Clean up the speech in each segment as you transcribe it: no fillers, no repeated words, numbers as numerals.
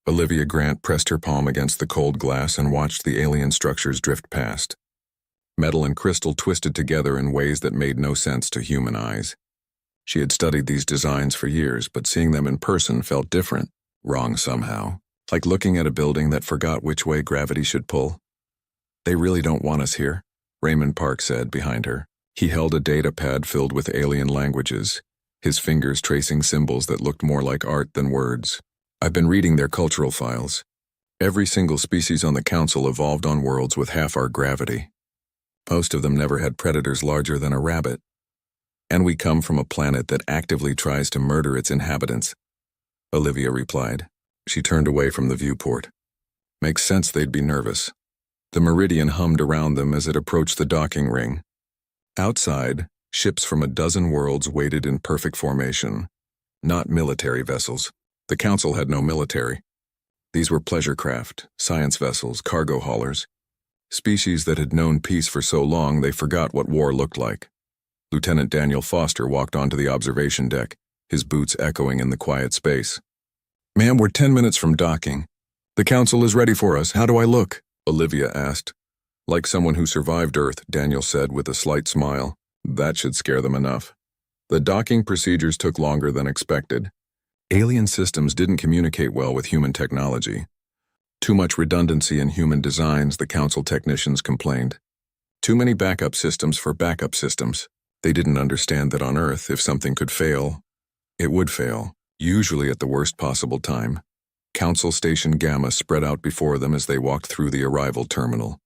Olivia Grant pressed her palm against the cold glass and watched the alien structures drift past. Metal and crystal twisted together in ways that made no sense to human eyes. She had studied these designs for years, but seeing them in person felt different, wrong somehow, like looking at a building that forgot which way gravity should pull. "They really don't want us here," Raymond Park said behind her. He held a data pad filled with alien languages, his fingers tracing symbols that looked more like art than words. "I've been reading their cultural files. Every single species on the Council evolved on worlds with half our gravity. Most of them never had predators larger than a rabbit. And we come from a planet that actively tries to murder its inhabitants," Olivia replied. She turned away from the viewport. Makes sense they'd be nervous. The Meridian hummed around them as it approached the docking ring. Outside, ships from a dozen worlds waited in perfect formation. Not military vessels. The Council had no military. These were pleasure craft, science vessels, cargo haulers. Species that had known peace for so long they forgot what war looked like. Lieutenant Daniel Foster walked onto the observation deck, his boots echoing in the quiet space. "Ma'am, we're 10 minutes from docking. The Council is ready for us. How do I look?" Olivia asked. "Like someone who survived Earth," Daniel said with a slight smile. That should scare them enough. The docking procedures took longer than expected. Alien systems didn't communicate well with human technology. Too much redundancy in human designs, the Council technicians complained. Too many backup systems for backup systems. They didn't understand that on Earth, if something could fail, it would fail, usually at the worst possible time. Council Station Gamma spread out before them as they walked through the arrival terminal.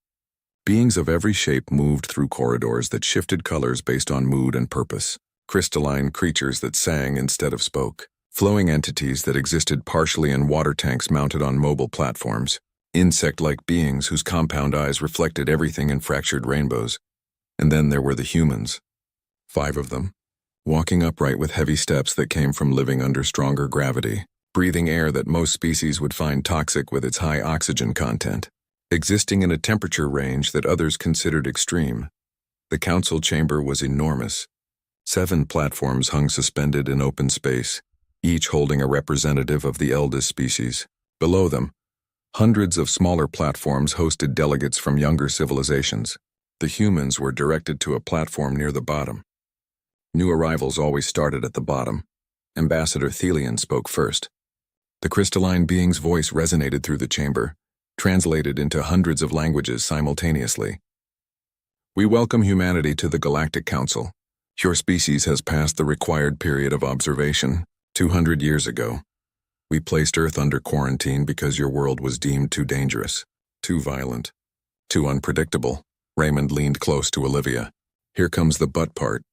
Beings of every shape moved through corridors that shifted colors based on mood and purpose. Crystalline creatures that sang instead of spoke. Flowing entities that existed partially in water tanks mounted on mobile platforms. Insect-like beings whose compound eyes reflected everything in fractured rainbows. And then there were the humans. 5 of them, walking upright with heavy steps that came from living under stronger gravity, breathing air that most species would find toxic with its high oxygen content, existing in a temperature range that others considered extreme. The Council chamber was enormous. 7 platforms hung suspended in open space, each holding a representative of the eldest species. Below them, hundreds of smaller platforms hosted delegates from younger civilizations. The humans were directed to a platform near the bottom. New arrivals always started at the bottom. Ambassador Thelian spoke first. The crystalline being's voice resonated through the chamber, translated into hundreds of languages simultaneously. "We welcome humanity to the Galactic Council. Your species has passed the required period of observation. 200 years ago, we placed Earth under quarantine because your world was deemed too dangerous, too violent, too unpredictable." Raymond leaned close to Olivia. "Here comes the but part.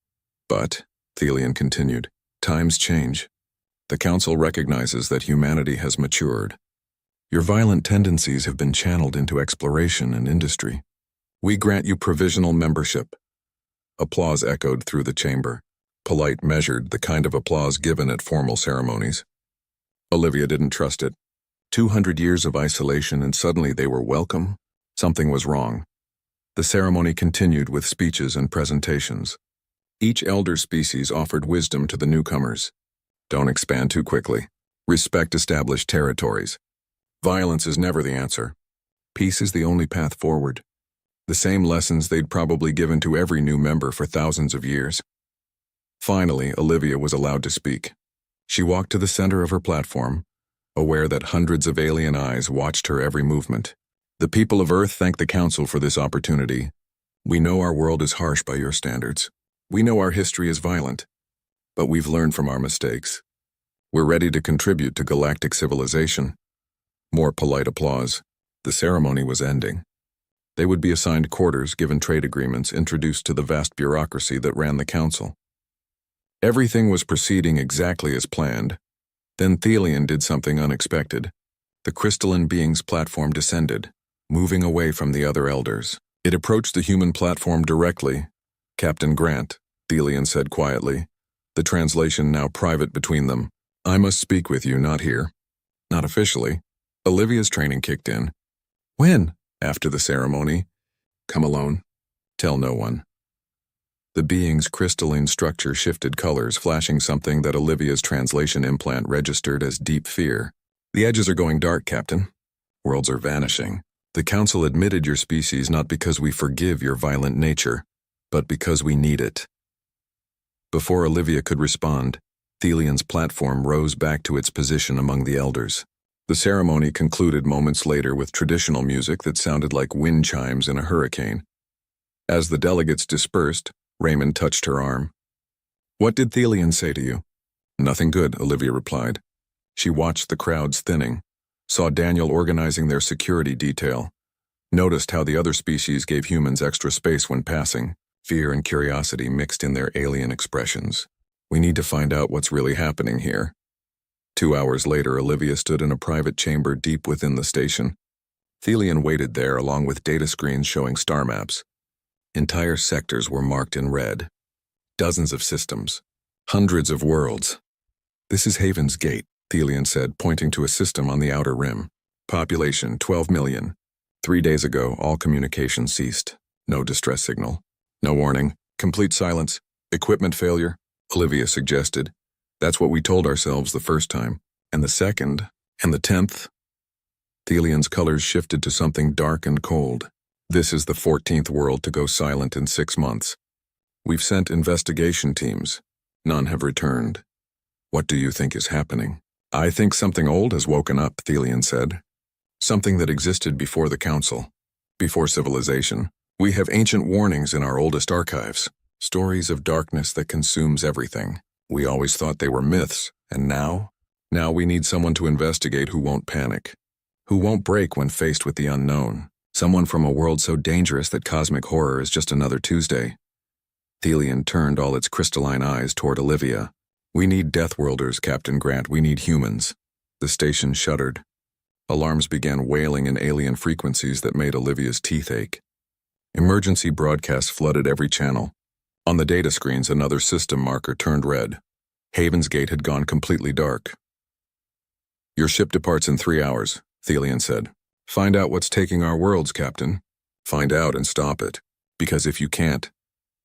But," Thelian continued, "times change. The Council recognizes that humanity has matured. Your violent tendencies have been channeled into exploration and industry. We grant you provisional membership." Applause echoed through the chamber, polite, measured, the kind of applause given at formal ceremonies. Olivia didn't trust it. 200 years of isolation and suddenly they were welcome? Something was wrong. The ceremony continued with speeches and presentations. Each elder species offered wisdom to the newcomers. Don't expand too quickly. Respect established territories. Violence is never the answer. Peace is the only path forward. The same lessons they'd probably given to every new member for thousands of years. Finally, Olivia was allowed to speak. She walked to the center of her platform, aware that hundreds of alien eyes watched her every movement. "The people of Earth thank the Council for this opportunity. We know our world is harsh by your standards. We know our history is violent, but we've learned from our mistakes. We're ready to contribute to galactic civilization." More polite applause. The ceremony was ending. They would be assigned quarters, given trade agreements, introduced to the vast bureaucracy that ran the Council. Everything was proceeding exactly as planned. Then Thelian did something unexpected. The crystalline being's platform descended, moving away from the other elders. It approached the human platform directly. "Captain Grant," Thelian said quietly, the translation now private between them. "I must speak with you, not here." "Not officially." Olivia's training kicked in. "When?" "After the ceremony. Come alone. Tell no one." The being's crystalline structure shifted colors, flashing something that Olivia's translation implant registered as deep fear. The edges are going dark, Captain. Worlds are vanishing. The Council admitted your species not because we forgive your violent nature, but because we need it. Before Olivia could respond, Thelian's platform rose back to its position among the elders. The ceremony concluded moments later with traditional music that sounded like wind chimes in a hurricane. As the delegates dispersed, Raymond touched her arm. "What did Thelian say to you?" "Nothing good," Olivia replied. She watched the crowds thinning, saw Daniel organizing their security detail, noticed how the other species gave humans extra space when passing. Fear and curiosity mixed in their alien expressions. "We need to find out what's really happening here." 2 hours later, Olivia stood in a private chamber deep within the station. Thelian waited there along with data screens showing star maps. Entire sectors were marked in red. Dozens of systems. Hundreds of worlds. "This is Haven's Gate," Thelian said, pointing to a system on the outer rim. "Population 12 million. 3 days ago, all communication ceased. No distress signal. No warning. Complete silence. Equipment failure," Olivia suggested. "That's what we told ourselves the first time. And the second. And the 10th. Thelian's colors shifted to something dark and cold. "This is the 14th world to go silent in 6 months. We've sent investigation teams. None have returned. What do you think is happening?" "I think something old has woken up," Thelian said. "Something that existed before the Council. Before civilization. We have ancient warnings in our oldest archives. Stories of darkness that consumes everything. We always thought they were myths, and now we need someone to investigate who won't panic. Who won't break when faced with the unknown. Someone from a world so dangerous that cosmic horror is just another Tuesday." Thelian turned all its crystalline eyes toward Olivia. "We need Deathworlders, Captain Grant. We need humans." The station shuddered. Alarms began wailing in alien frequencies that made Olivia's teeth ache. Emergency broadcasts flooded every channel. On the data screens, another system marker turned red. Haven's Gate had gone completely dark. "Your ship departs in 3 hours," Thelian said. "Find out what's taking our worlds, Captain. Find out and stop it. Because if you can't,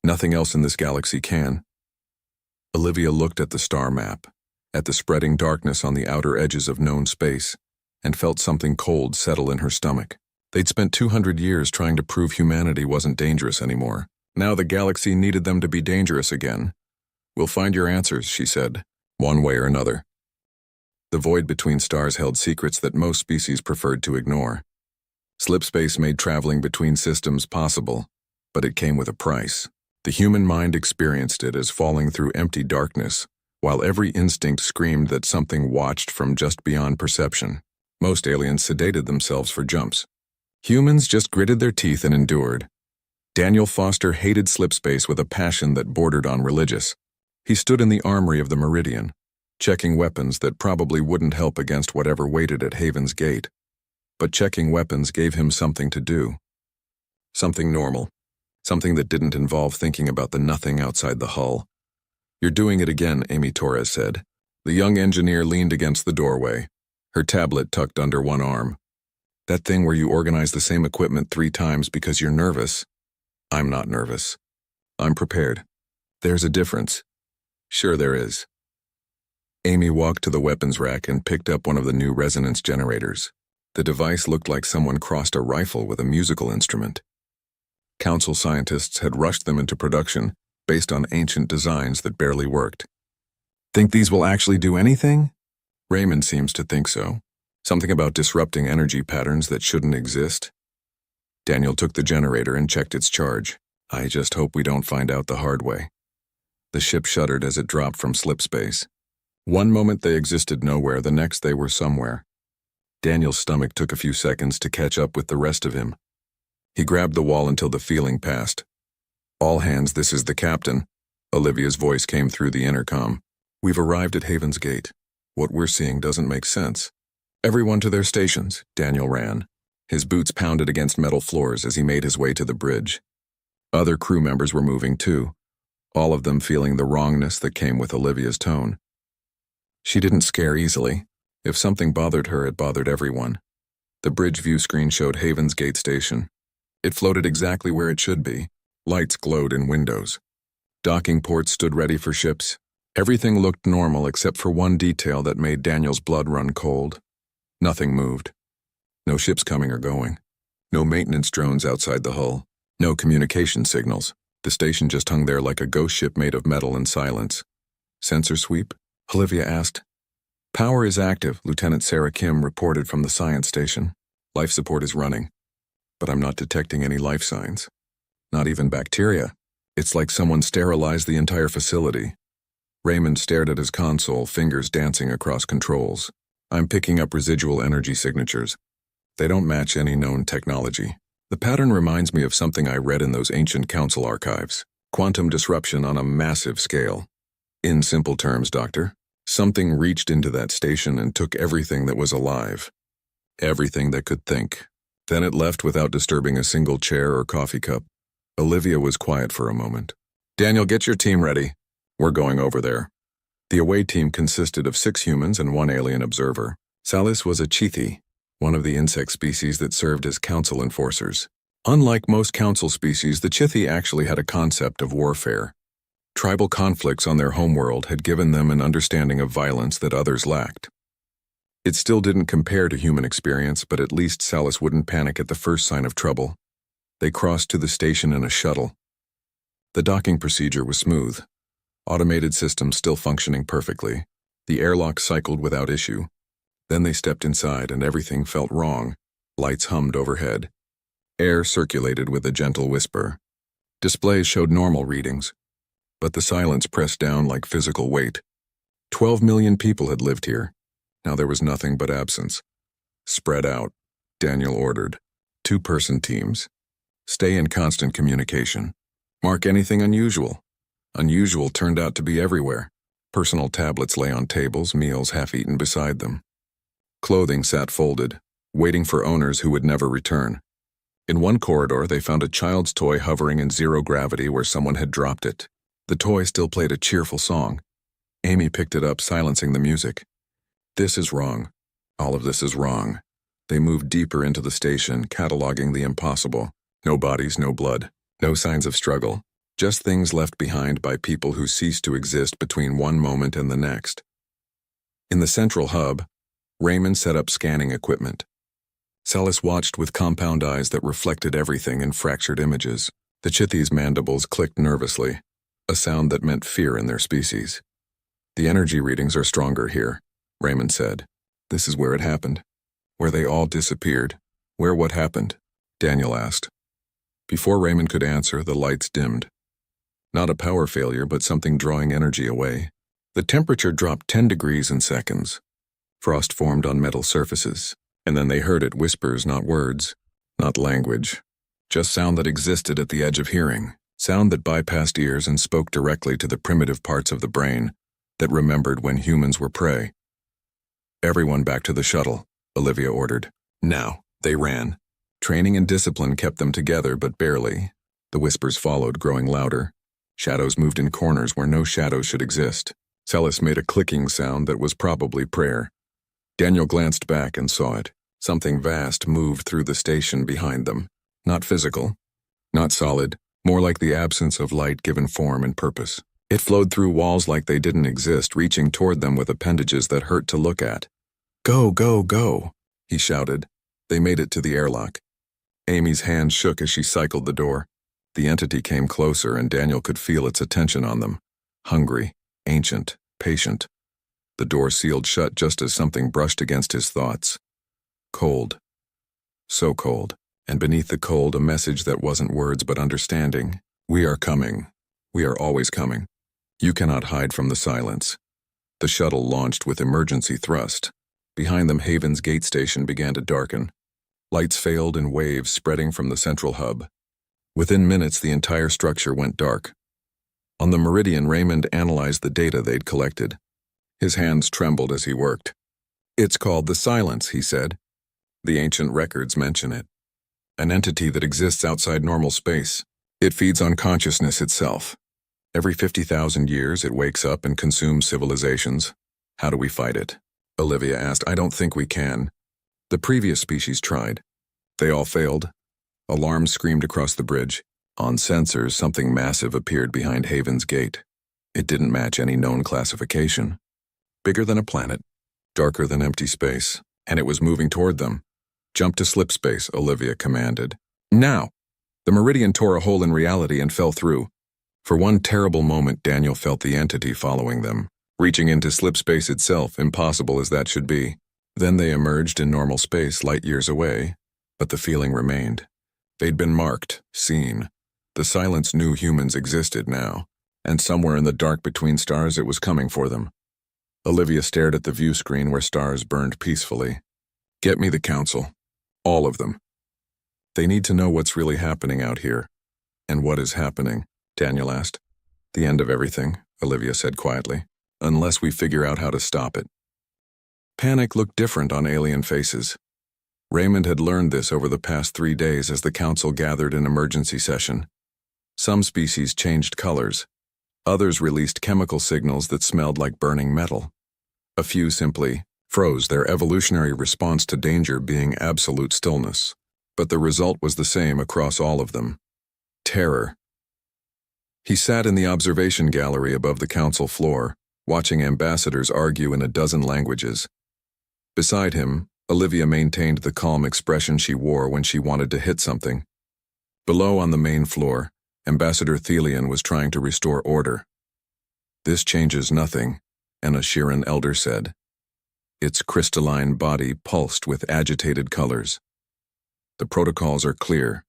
nothing else in this galaxy can." Olivia looked at the star map, at the spreading darkness on the outer edges of known space, and felt something cold settle in her stomach. They'd spent 200 years trying to prove humanity wasn't dangerous anymore. Now the galaxy needed them to be dangerous again. "We'll find your answers," she said, "one way or another." The void between stars held secrets that most species preferred to ignore. Slipspace made traveling between systems possible, but it came with a price. The human mind experienced it as falling through empty darkness, while every instinct screamed that something watched from just beyond perception. Most aliens sedated themselves for jumps. Humans just gritted their teeth and endured. Daniel Foster hated slipspace with a passion that bordered on religious. He stood in the armory of the Meridian, checking weapons that probably wouldn't help against whatever waited at Haven's Gate. But checking weapons gave him something to do. Something normal. Something that didn't involve thinking about the nothing outside the hull. "You're doing it again," Amy Torres said. The young engineer leaned against the doorway, her tablet tucked under one arm. "That thing where you organize the same equipment 3 times because you're nervous." "I'm not nervous. I'm prepared. There's a difference." "Sure there is." Amy walked to the weapons rack and picked up one of the new resonance generators. The device looked like someone crossed a rifle with a musical instrument. Council scientists had rushed them into production based on ancient designs that barely worked. "Think these will actually do anything?" "Raymond seems to think so. Something about disrupting energy patterns that shouldn't exist." Daniel took the generator and checked its charge. "I just hope we don't find out the hard way." The ship shuddered as it dropped from slipspace. One moment they existed nowhere, the next they were somewhere. Daniel's stomach took a few seconds to catch up with the rest of him. He grabbed the wall until the feeling passed. "All hands, this is the captain." Olivia's voice came through the intercom. "We've arrived at Haven's Gate. What we're seeing doesn't make sense." "Everyone to their stations," Daniel ran. His boots pounded against metal floors as he made his way to the bridge. Other crew members were moving too, all of them feeling the wrongness that came with Olivia's tone. She didn't scare easily. If something bothered her, it bothered everyone. The bridge view screen showed Haven's Gate Station. It floated exactly where it should be. Lights glowed in windows. Docking ports stood ready for ships. Everything looked normal except for one detail that made Daniel's blood run cold. Nothing moved. No ships coming or going. No maintenance drones outside the hull. No communication signals. The station just hung there like a ghost ship made of metal and silence. Sensor sweep? Olivia asked. Power is active, Lieutenant Sarah Kim reported from the science station. Life support is running. But I'm not detecting any life signs. Not even bacteria. It's like someone sterilized the entire facility. Raymond stared at his console, fingers dancing across controls. I'm picking up residual energy signatures. They don't match any known technology. The pattern reminds me of something I read in those ancient council archives. Quantum disruption on a massive scale. In simple terms, Doctor, something reached into that station and took everything that was alive. Everything that could think. Then it left without disturbing a single chair or coffee cup. Olivia was quiet for a moment. Daniel, get your team ready. We're going over there. The away team consisted of 6 humans and 1 alien observer. Salis was a chithi, one of the insect species that served as council enforcers. Unlike most council species, the chithi actually had a concept of warfare. Tribal conflicts on their homeworld had given them an understanding of violence that others lacked. It still didn't compare to human experience, but at least Salis wouldn't panic at the first sign of trouble. They crossed to the station in a shuttle. The docking procedure was smooth. Automated systems still functioning perfectly. The airlock cycled without issue. Then they stepped inside and everything felt wrong. Lights hummed overhead. Air circulated with a gentle whisper. Displays showed normal readings, but the silence pressed down like physical weight. 12 million people had lived here. Now there was nothing but absence. Spread out, Daniel ordered. 2-person teams. Stay in constant communication. Mark anything unusual. Unusual turned out to be everywhere. Personal tablets lay on tables, meals half-eaten beside them. Clothing sat folded, waiting for owners who would never return. In one corridor, they found a child's toy hovering in zero gravity where someone had dropped it. The toy still played a cheerful song. Amy picked it up, silencing the music. This is wrong. All of this is wrong. They moved deeper into the station, cataloging the impossible. No bodies, no blood. No signs of struggle. Just things left behind by people who ceased to exist between one moment and the next. In the central hub, Raymond set up scanning equipment. Salis watched with compound eyes that reflected everything in fractured images. The chithi's mandibles clicked nervously, a sound that meant fear in their species. The energy readings are stronger here, Raymond said. This is where it happened. Where they all disappeared. Where what happened? Daniel asked. Before Raymond could answer, the lights dimmed. Not a power failure, but something drawing energy away. The temperature dropped 10 degrees in seconds. Frost formed on metal surfaces, and then they heard it, whispers, not words, not language. Just sound that existed at the edge of hearing, sound that bypassed ears and spoke directly to the primitive parts of the brain that remembered when humans were prey. Everyone back to the shuttle, Olivia ordered. Now, they ran. Training and discipline kept them together, but barely. The whispers followed, growing louder. Shadows moved in corners where no shadows should exist. Salis made a clicking sound that was probably prayer. Daniel glanced back and saw it. Something vast moved through the station behind them. Not physical, not solid, more like the absence of light given form and purpose. It flowed through walls like they didn't exist, reaching toward them with appendages that hurt to look at. Go, go, go, he shouted. They made it to the airlock. Amy's hand shook as she cycled the door. The entity came closer and Daniel could feel its attention on them. Hungry, ancient, patient. The door sealed shut just as something brushed against his thoughts. Cold. So cold. And beneath the cold, a message that wasn't words but understanding. We are coming. We are always coming. You cannot hide from the silence. The shuttle launched with emergency thrust. Behind them, Haven's gate station began to darken. Lights failed in waves spreading from the central hub. Within minutes, the entire structure went dark. On the Meridian, Raymond analyzed the data they'd collected. His hands trembled as he worked. It's called the Silence, he said. The ancient records mention it. An entity that exists outside normal space. It feeds on consciousness itself. Every 50,000 years, it wakes up and consumes civilizations. How do we fight it? Olivia asked. I don't think we can. The previous species tried. They all failed. Alarms screamed across the bridge. On sensors, something massive appeared behind Haven's gate. It didn't match any known classification. Bigger than a planet, darker than empty space. and it was moving toward them. "Jump to slip space," Olivia commanded. "Now!" The meridian tore a hole in reality and fell through. For one terrible moment, Daniel felt the entity following them, reaching into slip space itself, impossible as that should be. Then they emerged in normal space, light years away, but the feeling remained. They'd been marked, seen. The silence knew humans existed now, and somewhere in the dark between stars it was coming for them. Olivia stared at the view screen where stars burned peacefully. "Get me the council. All of them. They need to know what's really happening out here." "And what is happening?" Daniel asked. "The end of everything," Olivia said quietly, "unless we figure out how to stop it." Panic looked different on alien faces. Raymond had learned this over the past 3 days as the council gathered in emergency session. Some species changed colors. Others released chemical signals that smelled like burning metal. A few simply froze, their evolutionary response to danger being absolute stillness. But the result was the same across all of them: terror. He sat in the observation gallery above the council floor, watching ambassadors argue in a dozen languages. Beside him, Olivia maintained the calm expression she wore when she wanted to hit something. Below on the main floor, Ambassador Thelian was trying to restore order. "This changes nothing," an Ashiran elder said. Its crystalline body pulsed with agitated colors. "The protocols are clear.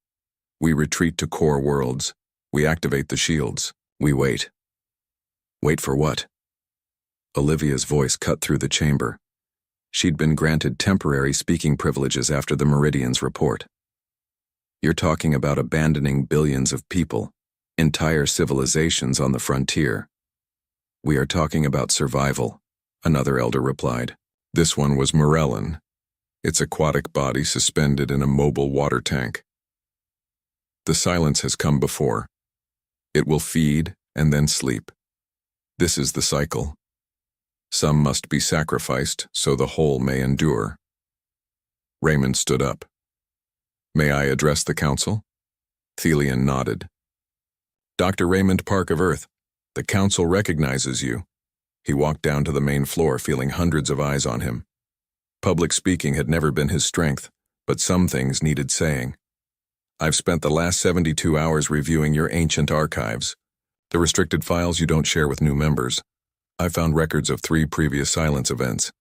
We retreat to core worlds. We activate the shields. We wait." "Wait for what?" Olivia's voice cut through the chamber. She'd been granted temporary speaking privileges after the Meridian's report. "You're talking about abandoning billions of people, entire civilizations on the frontier." "We are talking about survival," another elder replied. This one was Morellin, its aquatic body suspended in a mobile water tank. "The silence has come before. It will feed and then sleep. This is the cycle. Some must be sacrificed so the whole may endure." Raymond stood up. "May I address the council?" Thelian nodded. "Dr. Raymond Park of Earth, the council recognizes you." He walked down to the main floor, feeling hundreds of eyes on him. Public speaking had never been his strength, but some things needed saying. "I've spent the last 72 hours reviewing your ancient archives, the restricted files you don't share with new members. I found records of 3 previous silence events.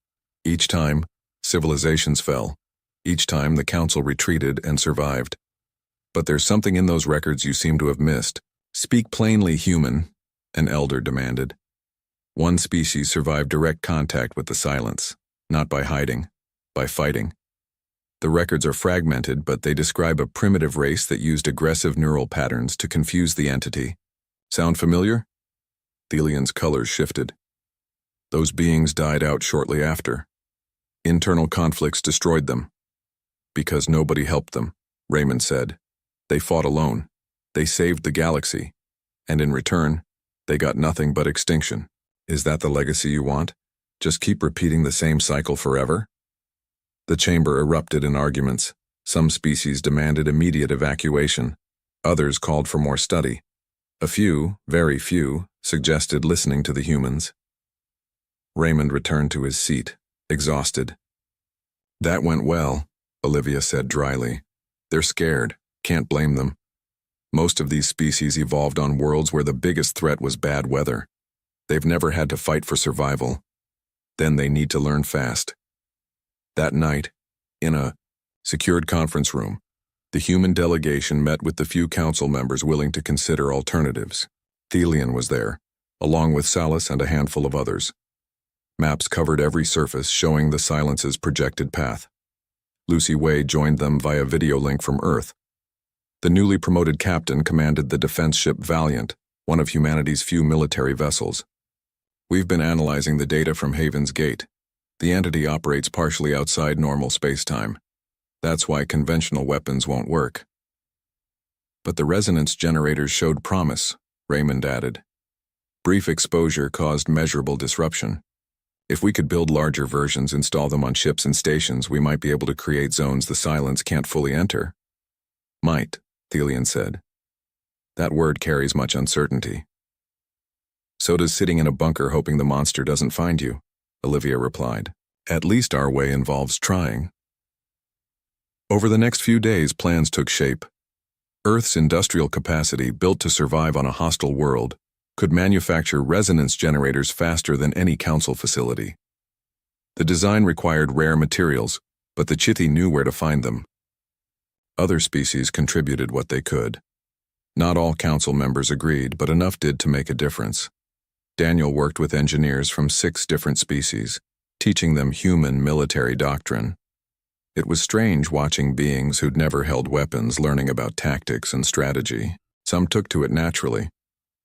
Each time, civilizations fell. Each time, the council retreated and survived. But there's something in those records you seem to have missed." "Speak plainly, human," an elder demanded. "One species survived direct contact with the silence, not by hiding, by fighting. The records are fragmented, but they describe a primitive race that used aggressive neural patterns to confuse the entity. Sound familiar?" Thelian's colors shifted. "Those beings died out shortly after. Internal conflicts destroyed them. Because nobody helped them," Raymond said. "They fought alone. They saved the galaxy. And in return, they got nothing but extinction. Is that the legacy you want? Just keep repeating the same cycle forever?" The chamber erupted in arguments. Some species demanded immediate evacuation. Others called for more study. A few, very few, suggested listening to the humans. Raymond returned to his seat, exhausted. "That went well," Olivia said dryly. "They're scared. Can't blame them. Most of these species evolved on worlds where the biggest threat was bad weather. They've never had to fight for survival. Then they need to learn fast." That night, in a secured conference room, the human delegation met with the few council members willing to consider alternatives. Thelian was there, along with Salas and a handful of others. Maps covered every surface, showing the silence's projected path. Lucy Way joined them via video link from Earth. The newly promoted captain commanded the defense ship Valiant, one of humanity's few military vessels. "We've been analyzing the data from Haven's Gate. The entity operates partially outside normal space-time. That's why conventional weapons won't work." "But the resonance generators showed promise," Raymond added. "Brief exposure caused measurable disruption. If we could build larger versions, install them on ships and stations, we might be able to create zones the silence can't fully enter." "Might," Thelian said. "That word carries much uncertainty." "So does sitting in a bunker hoping the monster doesn't find you," Olivia replied. At least our way involves trying. Over the next few days, plans took shape. Earth's industrial capacity, built to survive on a hostile world, could manufacture resonance generators faster than any council facility. The design required rare materials, but the Chithi knew where to find them. Other species contributed what they could. Not all council members agreed, but enough did to make a difference. Daniel worked with engineers from 6 different species, teaching them human military doctrine. It was strange watching beings who'd never held weapons learning about tactics and strategy. Some took to it naturally.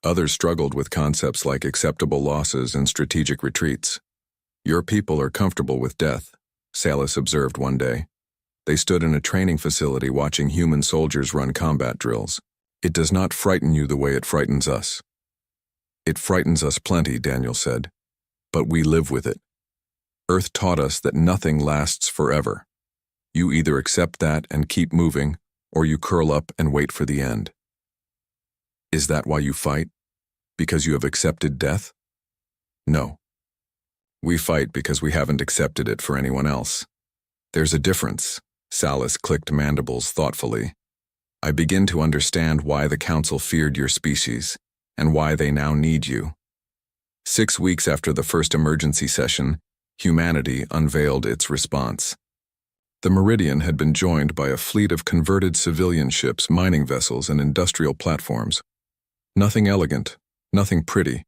Others struggled with concepts like acceptable losses and strategic retreats. "Your people are comfortable with death," Salis observed one day. They stood in a training facility watching human soldiers run combat drills. "It does not frighten you the way it frightens us." "It frightens us plenty," Daniel said, "but we live with it. Earth taught us that nothing lasts forever. You either accept that and keep moving, or you curl up and wait for the end." "Is that why you fight? Because you have accepted death?" "No. We fight because we haven't accepted it for anyone else. There's a difference." Salis clicked mandibles thoughtfully. "I begin to understand why the Council feared your species, and why they now need you." 6 weeks after the first emergency session, humanity unveiled its response. The Meridian had been joined by a fleet of converted civilian ships, mining vessels, and industrial platforms. Nothing elegant, nothing pretty,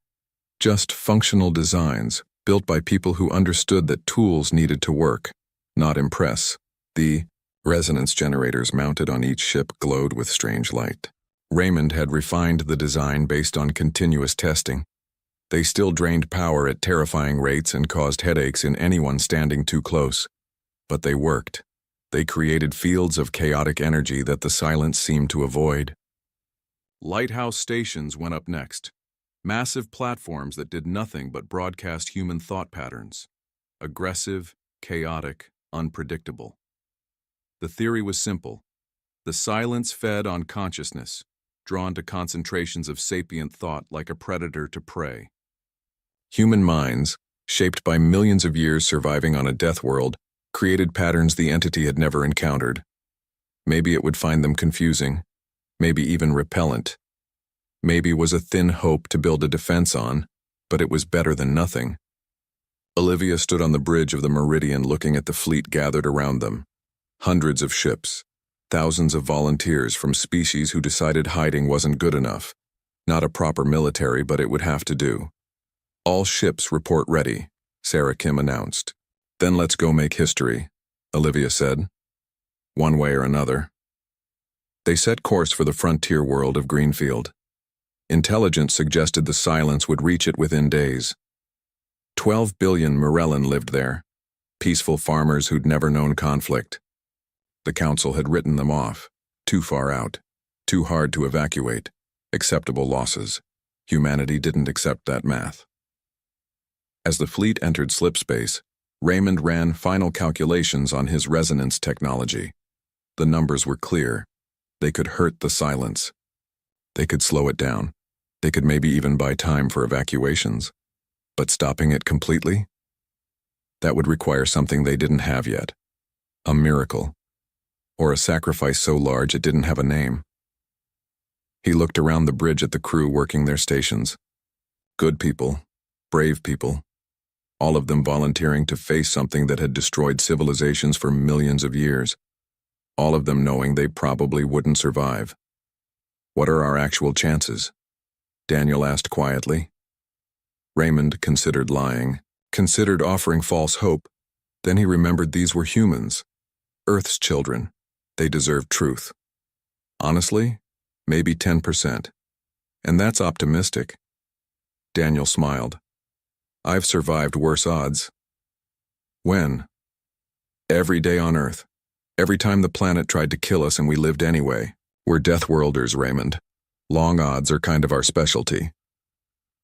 just functional designs built by people who understood that tools needed to work, not impress. The resonance generators mounted on each ship glowed with strange light. Raymond had refined the design based on continuous testing. They still drained power at terrifying rates and caused headaches in anyone standing too close. But they worked. They created fields of chaotic energy that the silence seemed to avoid. Lighthouse stations went up next. Massive platforms that did nothing but broadcast human thought patterns. Aggressive, chaotic, unpredictable. The theory was simple. The silence fed on consciousness, drawn to concentrations of sapient thought like a predator to prey. Human minds, shaped by millions of years surviving on a death world, created patterns the entity had never encountered. Maybe it would find them confusing, maybe even repellent. Maybe was a thin hope to build a defense on, but it was better than nothing. Olivia stood on the bridge of the Meridian looking at the fleet gathered around them. Hundreds of ships, thousands of volunteers from species who decided hiding wasn't good enough. Not a proper military, but it would have to do. "All ships report ready," Sarah Kim announced. "Then let's go make history," Olivia said. "One way or another." They set course for the frontier world of Greenfield. Intelligence suggested the silence would reach it within days. 12 billion Morellan lived there, peaceful farmers who'd never known conflict. The Council had written them off, too far out, too hard to evacuate, acceptable losses. Humanity didn't accept that math. As the fleet entered slipspace, Raymond ran final calculations on his resonance technology. The numbers were clear. They could hurt the silence. They could slow it down. They could maybe even buy time for evacuations. But stopping it completely? That would require something they didn't have yet. A miracle. Or a sacrifice so large it didn't have a name. He looked around the bridge at the crew working their stations. Good people, brave people, all of them volunteering to face something that had destroyed civilizations for millions of years. All of them knowing they probably wouldn't survive. "What are our actual chances?" Daniel asked quietly. Raymond considered lying, considered offering false hope. Then he remembered these were humans, Earth's children. They deserved truth. Honestly, maybe 10%. And that's optimistic. Daniel smiled. "I've survived worse odds." "When?" "Every day on Earth. Every time the planet tried to kill us and we lived anyway. We're Deathworlders, Raymond. Long odds are kind of our specialty."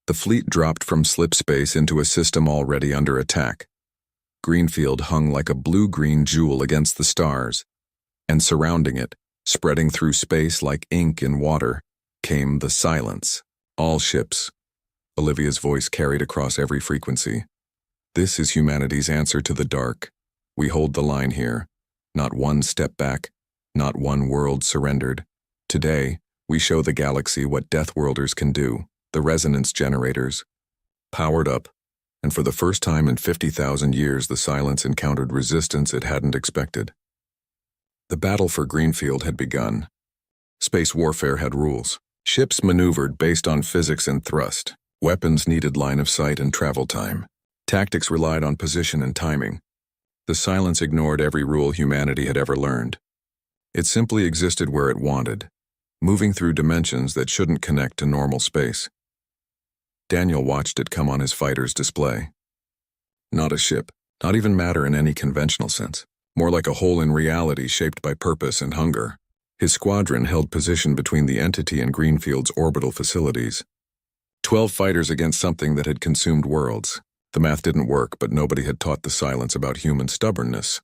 The fleet dropped from slipspace into a system already under attack. Greenfield hung like a blue-green jewel against the stars, and surrounding it, spreading through space like ink in water, came the silence. "All ships." Olivia's voice carried across every frequency. This is humanity's answer to the dark. We hold the line here. Not one step back, not one world surrendered. Today, we show the galaxy what Deathworlders can do, the resonance generators. Powered up, and for the first time in 50,000 years the Silence encountered resistance it hadn't expected. The battle for Greenfield had begun. Space warfare had rules. Ships maneuvered based on physics and thrust. Weapons needed line of sight and travel time. Tactics relied on position and timing. The Silence ignored every rule humanity had ever learned. It simply existed where it wanted, moving through dimensions that shouldn't connect to normal space. Daniel watched it come on his fighter's display. Not a ship, not even matter in any conventional sense, more like a hole in reality shaped by purpose and hunger. His squadron held position between the entity and Greenfield's orbital facilities. 12 fighters against something that had consumed worlds. The math didn't work, but nobody had taught the Silence about human stubbornness.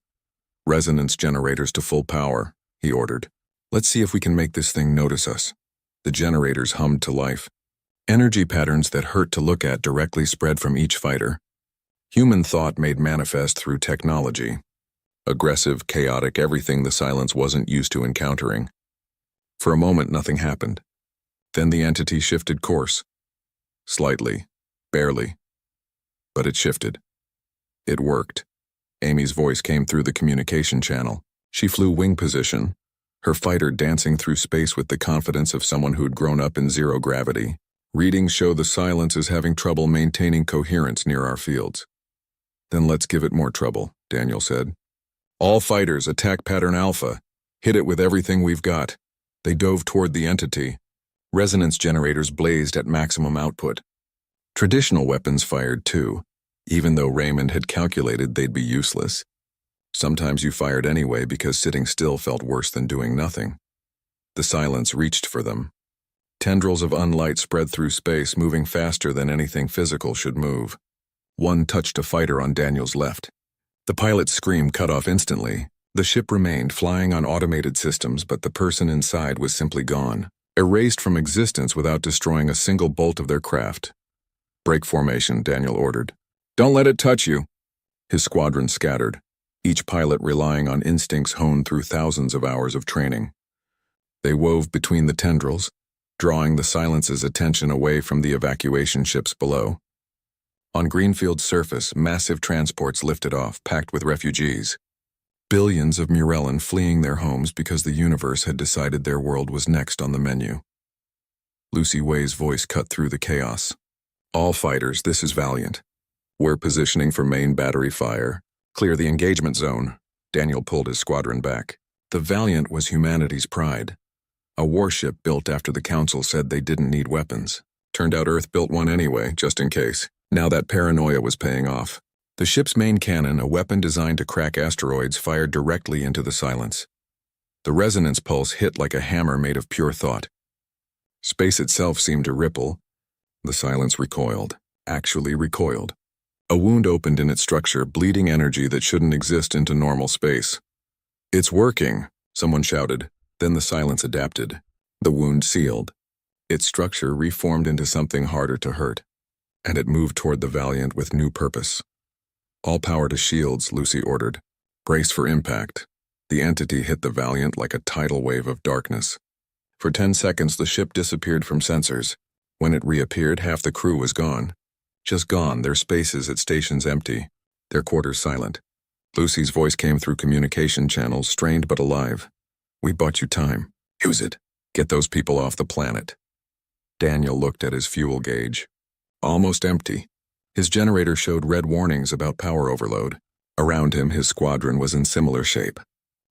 Resonance generators to full power, he ordered. Let's see if we can make this thing notice us. The generators hummed to life. Energy patterns that hurt to look at directly spread from each fighter. Human thought made manifest through technology. Aggressive, chaotic, everything the Silence wasn't used to encountering. For a moment, nothing happened. Then the entity shifted course. Slightly, barely. But it shifted. It worked. Amy's voice came through the communication channel. She flew wing position, her fighter dancing through space with the confidence of someone who'd grown up in zero gravity. Readings show the Silence is having trouble maintaining coherence near our fields. Then let's give it more trouble, Daniel said. All fighters attack pattern Alpha. Hit it with everything we've got. They dove toward the entity. Resonance generators blazed at maximum output. Traditional weapons fired too, even though Raymond had calculated they'd be useless. Sometimes you fired anyway because sitting still felt worse than doing nothing. The Silence reached for them. Tendrils of unlight spread through space, moving faster than anything physical should move. One touched a fighter on Daniel's left. The pilot's scream cut off instantly. The ship remained flying on automated systems, but the person inside was simply gone, erased from existence without destroying a single bolt of their craft. Break formation, Daniel ordered. Don't let it touch you. His squadron scattered, each pilot relying on instincts honed through thousands of hours of training. They wove between the tendrils, drawing the Silence's attention away from the evacuation ships below. On Greenfield's surface, massive transports lifted off, packed with refugees. Billions of Murellan fleeing their homes because the universe had decided their world was next on the menu. Lucy Way's voice cut through the chaos. All fighters, this is Valiant. We're positioning for main battery fire. Clear the engagement zone. Daniel pulled his squadron back. The Valiant was humanity's pride. A warship built after the Council said they didn't need weapons. Turned out Earth built one anyway, just in case. Now that paranoia was paying off. The ship's main cannon, a weapon designed to crack asteroids, fired directly into the Silence. The resonance pulse hit like a hammer made of pure thought. Space itself seemed to ripple. The Silence recoiled, actually recoiled. A wound opened in its structure, bleeding energy that shouldn't exist into normal space. It's working, someone shouted. Then the Silence adapted. The wound sealed. Its structure reformed into something harder to hurt. And it moved toward the Valiant with new purpose. All power to shields, Lucy ordered. Brace for impact. The entity hit the Valiant like a tidal wave of darkness. For 10 seconds, the ship disappeared from sensors. When it reappeared, half the crew was gone. Just gone, their spaces at stations empty, their quarters silent. Lucy's voice came through communication channels, strained but alive. We bought you time. Use it. Get those people off the planet. Daniel looked at his fuel gauge. Almost empty. His generator showed red warnings about power overload. Around him, his squadron was in similar shape.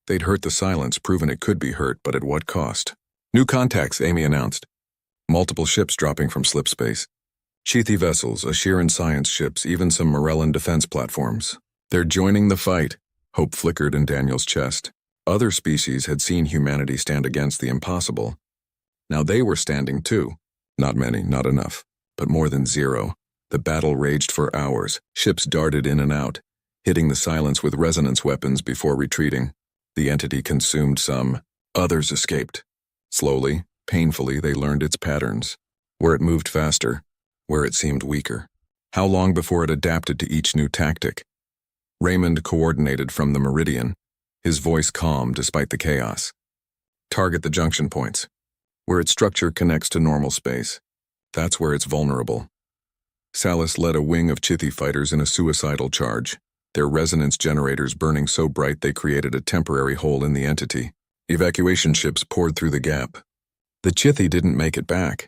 They'd hurt the Silence, proven it could be hurt, but at what cost? New contacts, Amy announced. Multiple ships dropping from slip space. Chithi vessels, Ashiran science ships, even some Morellan defense platforms. They're joining the fight. Hope flickered in Daniel's chest. Other species had seen humanity stand against the impossible. Now they were standing too. Not many, not enough, but more than zero. The battle raged for hours. Ships darted in and out, hitting the Silence with resonance weapons before retreating. The entity consumed some. Others escaped. Slowly, painfully, they learned its patterns. Where it moved faster, where it seemed weaker. How long before it adapted to each new tactic? Raymond coordinated from the meridian, his voice calm despite the chaos. Target the junction points, where its structure connects to normal space. That's where it's vulnerable. Salas led a wing of Chithi fighters in a suicidal charge, their resonance generators burning so bright they created a temporary hole in the entity. Evacuation ships poured through the gap. The Chithi didn't make it back.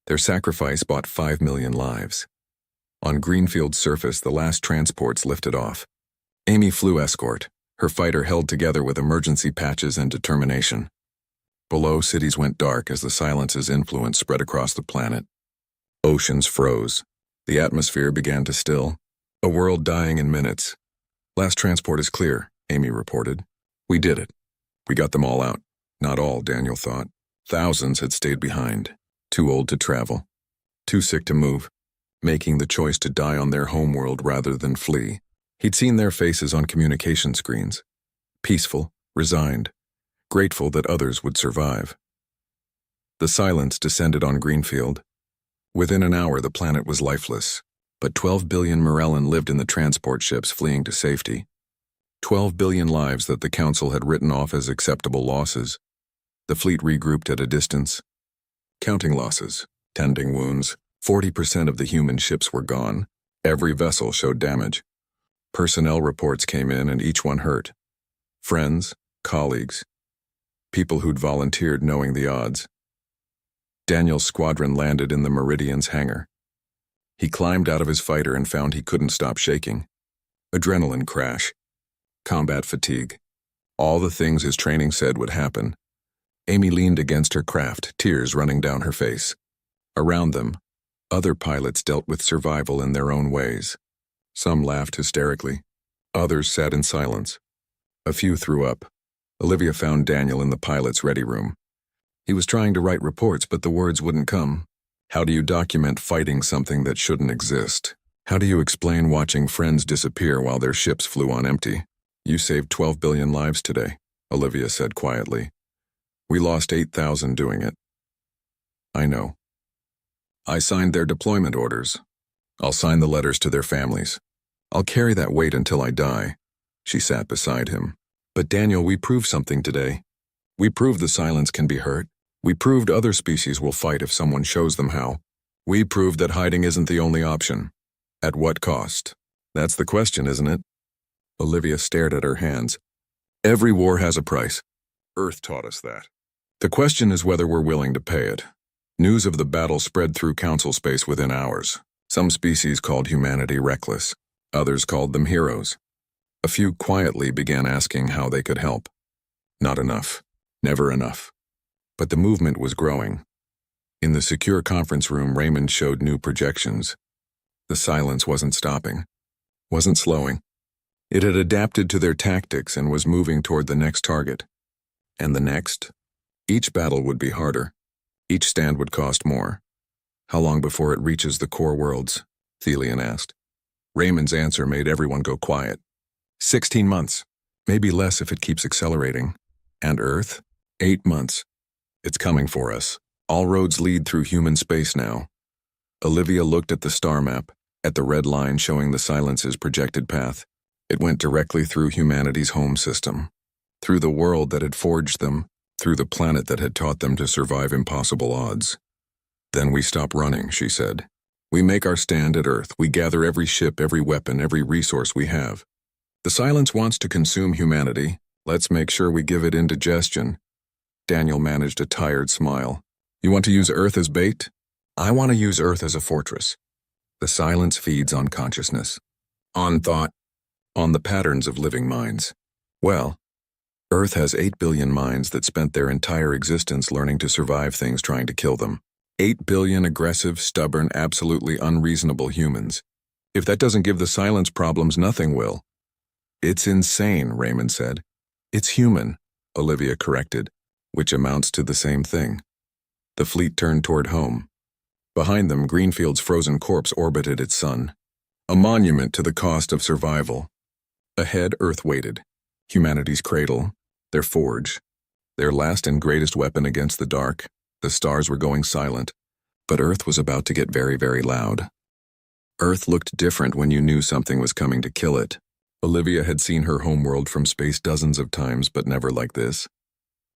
Their sacrifice bought 5 million lives. On Greenfield's surface, the last transports lifted off. Amy flew escort, her fighter held together with emergency patches and determination. Below, cities went dark as the silence's influence spread across the planet. Oceans froze. The atmosphere began to still. A world dying in minutes. Last transport is clear, Amy reported. We did it. We got them all out. Not all, Daniel thought. Thousands had stayed behind. Too old to travel. Too sick to move. Making the choice to die on their homeworld rather than flee. He'd seen their faces on communication screens. Peaceful, resigned, grateful that others would survive. The silence descended on Greenfield. Within an hour, the planet was lifeless, but 12 billion Morellan lived in the transport ships fleeing to safety. 12 billion lives that the Council had written off as acceptable losses. The fleet regrouped at a distance, counting losses, tending wounds. 40% of the human ships were gone. Every vessel showed damage. Personnel reports came in and each one hurt. Friends, colleagues, people who'd volunteered knowing the odds. Daniel's squadron landed in the Meridian's hangar. He climbed out of his fighter and found he couldn't stop shaking. Adrenaline crash. Combat fatigue. All the things his training said would happen. Amy leaned against her craft, tears running down her face. Around them, other pilots dealt with survival in their own ways. Some laughed hysterically. Others sat in silence. A few threw up. Olivia found Daniel in the pilot's ready room. He was trying to write reports, but the words wouldn't come. How do you document fighting something that shouldn't exist? How do you explain watching friends disappear while their ships flew on empty? You saved 12 billion lives today, Olivia said quietly. We lost 8,000 doing it. I know. I signed their deployment orders. I'll sign the letters to their families. I'll carry that weight until I die. She sat beside him. But Daniel, we proved something today. We proved the silence can be hurt. We proved other species will fight if someone shows them how. We proved that hiding isn't the only option. At what cost? That's the question, isn't it? Olivia stared at her hands. Every war has a price. Earth taught us that. The question is whether we're willing to pay it. News of the battle spread through Council space within hours. Some species called humanity reckless. Others called them heroes. A few quietly began asking how they could help. Not enough. Never enough. But the movement was growing. In the secure conference room, Raymond showed new projections. The silence wasn't stopping. Wasn't slowing. It had adapted to their tactics and was moving toward the next target. And the next? Each battle would be harder. Each stand would cost more. How long before it reaches the core worlds? Thelian asked. Raymond's answer made everyone go quiet. 16 months. Maybe less if it keeps accelerating. And Earth? 8 months. It's coming for us. All roads lead through human space now. Olivia looked at the star map, at the red line showing the silence's projected path. It went directly through humanity's home system. Through the world that had forged them. Through the planet that had taught them to survive impossible odds. Then we stop running, she said. We make our stand at Earth. We gather every ship, every weapon, every resource we have. The silence wants to consume humanity. Let's make sure we give it indigestion. Daniel managed a tired smile. You want to use Earth as bait? I want to use Earth as a fortress. The silence feeds on consciousness. On thought. On the patterns of living minds. Well, Earth has 8 billion minds that spent their entire existence learning to survive things trying to kill them. 8 billion aggressive, stubborn, absolutely unreasonable humans. If that doesn't give the silence problems, nothing will. It's insane, Raymond said. It's human, Olivia corrected, which amounts to the same thing. The fleet turned toward home. Behind them, Greenfield's frozen corpse orbited its sun. A monument to the cost of survival. Ahead, Earth waited. Humanity's cradle. Their forge, their last and greatest weapon against the dark. The stars were going silent, but Earth was about to get very, very loud. Earth looked different when you knew something was coming to kill it. Olivia had seen her homeworld from space dozens of times, but never like this.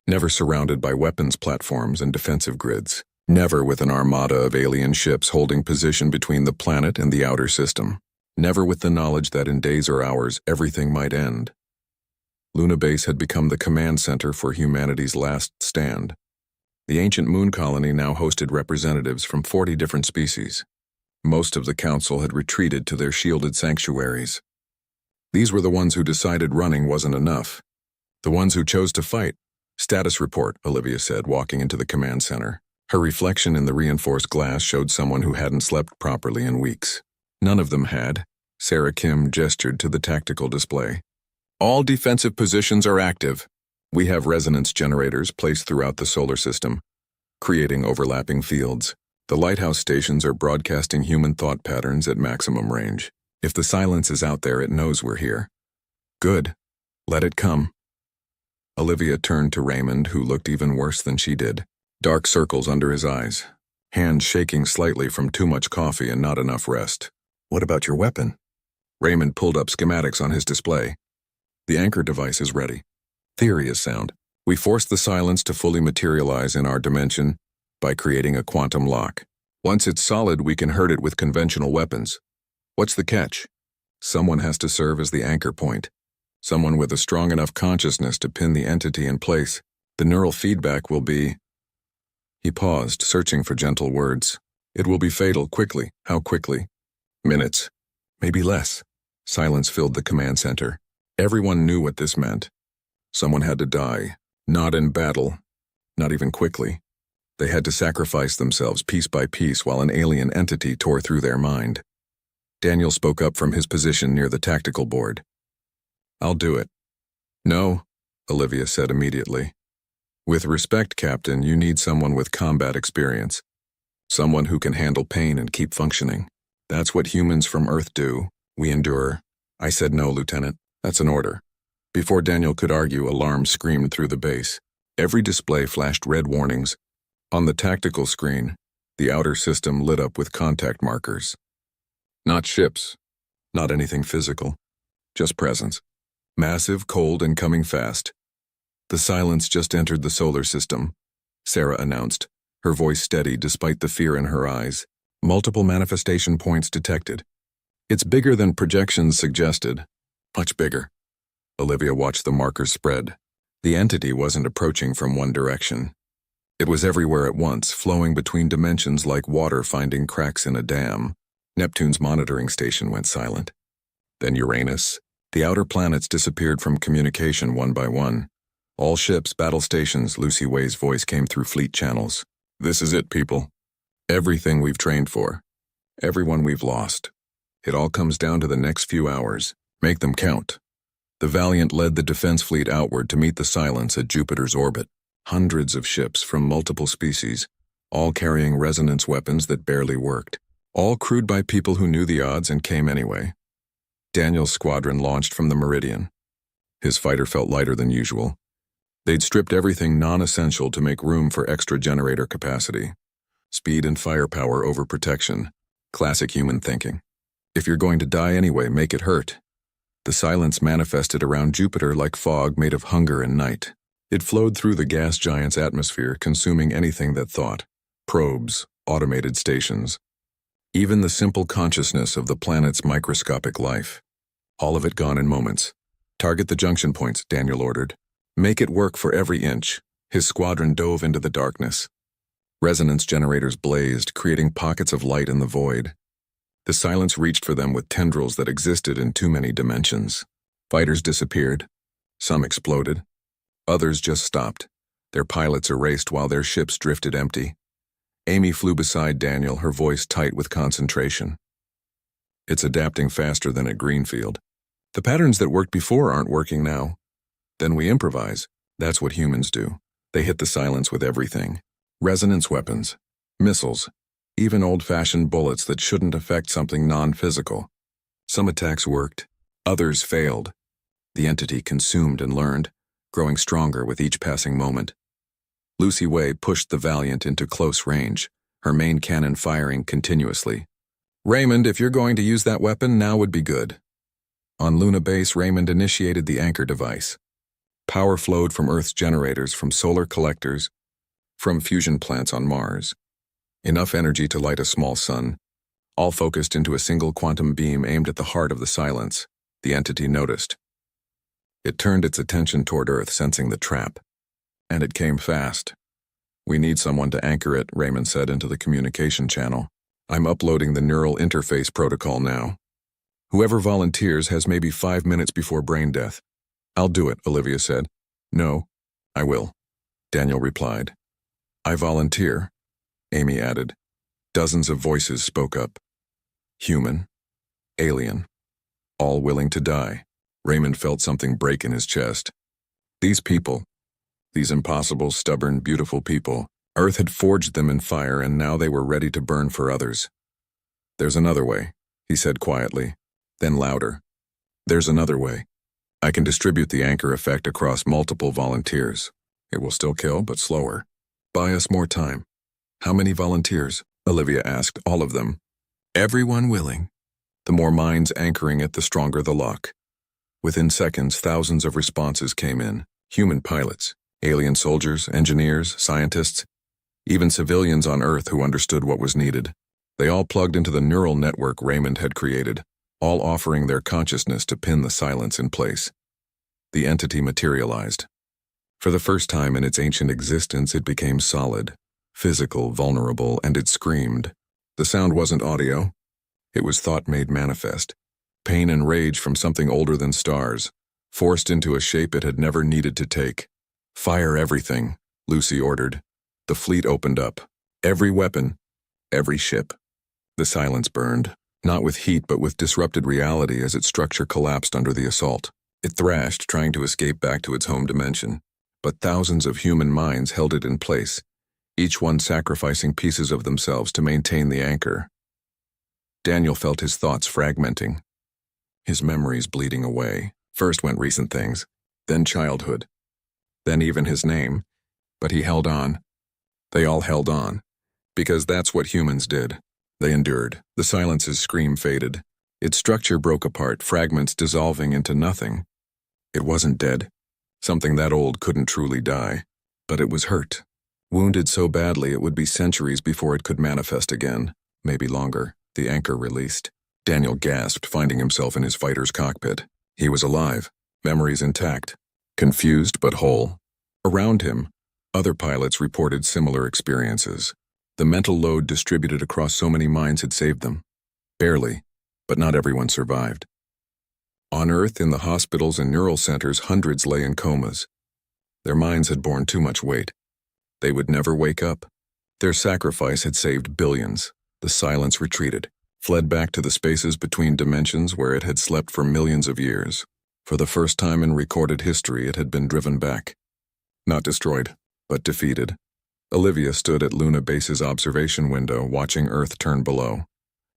Never surrounded by weapons platforms and defensive grids. Never with an armada of alien ships holding position between the planet and the outer system. Never with the knowledge that in days or hours everything might end. Luna Base had become the command center for humanity's last stand. The ancient moon colony now hosted representatives from 40 different species. Most of the council had retreated to their shielded sanctuaries. These were the ones who decided running wasn't enough. The ones who chose to fight. Status report, Olivia said, walking into the command center. Her reflection in the reinforced glass showed someone who hadn't slept properly in weeks. None of them had. Sarah Kim gestured to the tactical display. All defensive positions are active. We have resonance generators placed throughout the solar system, creating overlapping fields. The lighthouse stations are broadcasting human thought patterns at maximum range. If the silence is out there, it knows we're here. Good. Let it come. Olivia turned to Raymond, who looked even worse than she did. Dark circles under his eyes, hands shaking slightly from too much coffee and not enough rest. What about your weapon? Raymond pulled up schematics on his display. The anchor device is ready. Theory is sound. We force the silence to fully materialize in our dimension by creating a quantum lock. Once it's solid, we can hurt it with conventional weapons. What's the catch? Someone has to serve as the anchor point. Someone with a strong enough consciousness to pin the entity in place. The neural feedback will be... He paused, searching for gentle words. It will be fatal quickly. How quickly? Minutes. Maybe less. Silence filled the command center. Everyone knew what this meant. Someone had to die. Not in battle. Not even quickly. They had to sacrifice themselves piece by piece while an alien entity tore through their mind. Daniel spoke up from his position near the tactical board. I'll do it. No, Olivia said immediately. With respect, Captain, you need someone with combat experience. Someone who can handle pain and keep functioning. That's what humans from Earth do. We endure. I said no, Lieutenant. That's an order. Before Daniel could argue, alarms screamed through the base. Every display flashed red warnings. On the tactical screen, the outer system lit up with contact markers. Not ships. Not anything physical. Just presence. Massive, cold, and coming fast. The silence just entered the solar system, Sarah announced, her voice steady despite the fear in her eyes. Multiple manifestation points detected. It's bigger than projections suggested. Much bigger. Olivia watched the markers spread. The entity wasn't approaching from one direction. It was everywhere at once, flowing between dimensions like water finding cracks in a dam. Neptune's monitoring station went silent. Then Uranus. The outer planets disappeared from communication one by one. All ships, battle stations, Lucy Way's voice came through fleet channels. This is it, people. Everything we've trained for. Everyone we've lost. It all comes down to the next few hours. Make them count. The Valiant led the defense fleet outward to meet the silence at Jupiter's orbit. Hundreds of ships from multiple species, all carrying resonance weapons that barely worked. All crewed by people who knew the odds and came anyway. Daniel's squadron launched from the Meridian. His fighter felt lighter than usual. They'd stripped everything non-essential to make room for extra generator capacity. Speed and firepower over protection. Classic human thinking. If you're going to die anyway, make it hurt. The silence manifested around Jupiter like fog made of hunger and night. It flowed through the gas giant's atmosphere, consuming anything that thought. Probes, automated stations. Even the simple consciousness of the planet's microscopic life. All of it gone in moments. Target the junction points, Daniel ordered. Make it work for every inch. His squadron dove into the darkness. Resonance generators blazed, creating pockets of light in the void. The silence reached for them with tendrils that existed in too many dimensions. Fighters disappeared. Some exploded. Others just stopped. Their pilots erased while their ships drifted empty. Amy flew beside Daniel, her voice tight with concentration. It's adapting faster than at Greenfield. The patterns that worked before aren't working now. Then we improvise. That's what humans do. They hit the silence with everything. Resonance weapons, missiles, even old-fashioned bullets that shouldn't affect something non-physical. Some attacks worked. Others failed. The entity consumed and learned, growing stronger with each passing moment. Lucy Way pushed the Valiant into close range, her main cannon firing continuously. Raymond, if you're going to use that weapon, now would be good. On Luna Base, Raymond initiated the anchor device. Power flowed from Earth's generators, from solar collectors, from fusion plants on Mars. Enough energy to light a small sun, all focused into a single quantum beam aimed at the heart of the silence. The entity noticed. It turned its attention toward Earth, sensing the trap. And it came fast. "We need someone to anchor it," Raymond said into the communication channel. "I'm uploading the neural interface protocol now. Whoever volunteers has maybe 5 minutes before brain death." "I'll do it," Olivia said. "No, I will," Daniel replied. "I volunteer," Amy added. Dozens of voices spoke up. Human, alien, all willing to die. Raymond felt something break in his chest. These people, these impossible, stubborn, beautiful people, Earth had forged them in fire, and now they were ready to burn for others. "There's another way," he said quietly, then louder. "There's another way. I can distribute the anchor effect across multiple volunteers. It will still kill, but slower. Buy us more time." "How many volunteers?" Olivia asked. "All of them." "Everyone willing." The more minds anchoring it, the stronger the lock. Within seconds, thousands of responses came in. Human pilots, alien soldiers, engineers, scientists, even civilians on Earth who understood what was needed. They all plugged into the neural network Raymond had created, all offering their consciousness to pin the silence in place. The entity materialized. For the first time in its ancient existence, it became solid, physical, vulnerable, and it screamed. The sound wasn't audio. It was thought made manifest. Pain and rage from something older than stars, forced into a shape it had never needed to take. "Fire everything," Lucy ordered. The fleet opened up. Every weapon, every ship. The silence burned, not with heat but with disrupted reality as its structure collapsed under the assault. It thrashed, trying to escape back to its home dimension. But thousands of human minds held it in place, each one sacrificing pieces of themselves to maintain the anchor. Daniel felt his thoughts fragmenting, his memories bleeding away. First went recent things, then childhood, then even his name. But he held on. They all held on, because that's what humans did. They endured. The silence's scream faded. Its structure broke apart, fragments dissolving into nothing. It wasn't dead. Something that old couldn't truly die. But it was hurt. Wounded so badly it would be centuries before it could manifest again. Maybe longer. The anchor released. Daniel gasped, finding himself in his fighter's cockpit. He was alive, memories intact, confused but whole. Around him, other pilots reported similar experiences. The mental load distributed across so many minds had saved them. Barely, but not everyone survived. On Earth, in the hospitals and neural centers, hundreds lay in comas. Their minds had borne too much weight. They would never wake up. Their sacrifice had saved billions. The silence retreated, fled back to the spaces between dimensions where it had slept for millions of years. For the first time in recorded history, it had been driven back. Not destroyed, but defeated. Olivia stood at Luna Base's observation window, watching Earth turn below.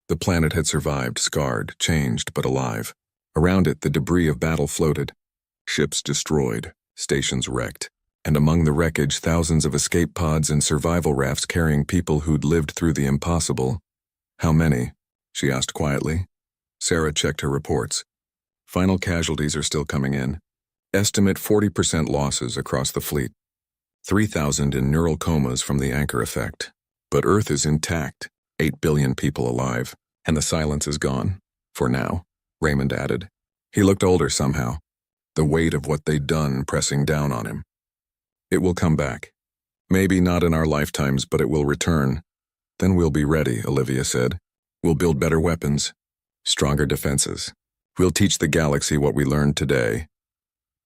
The planet had survived, scarred, changed, but alive. Around it, the debris of battle floated. Ships destroyed, stations wrecked. And among the wreckage, thousands of escape pods and survival rafts carrying people who'd lived through the impossible. "How many?" she asked quietly. Sarah checked her reports. "Final casualties are still coming in. Estimate 40% losses across the fleet. 3,000 in neural comas from the anchor effect. But Earth is intact, 8 billion people alive, and the silence is gone. For now," Raymond added. He looked older somehow, the weight of what they'd done pressing down on him. "It will come back. Maybe not in our lifetimes, but it will return. Then we'll be ready," Olivia said. "We'll build better weapons, stronger defenses. We'll teach the galaxy what we learned today."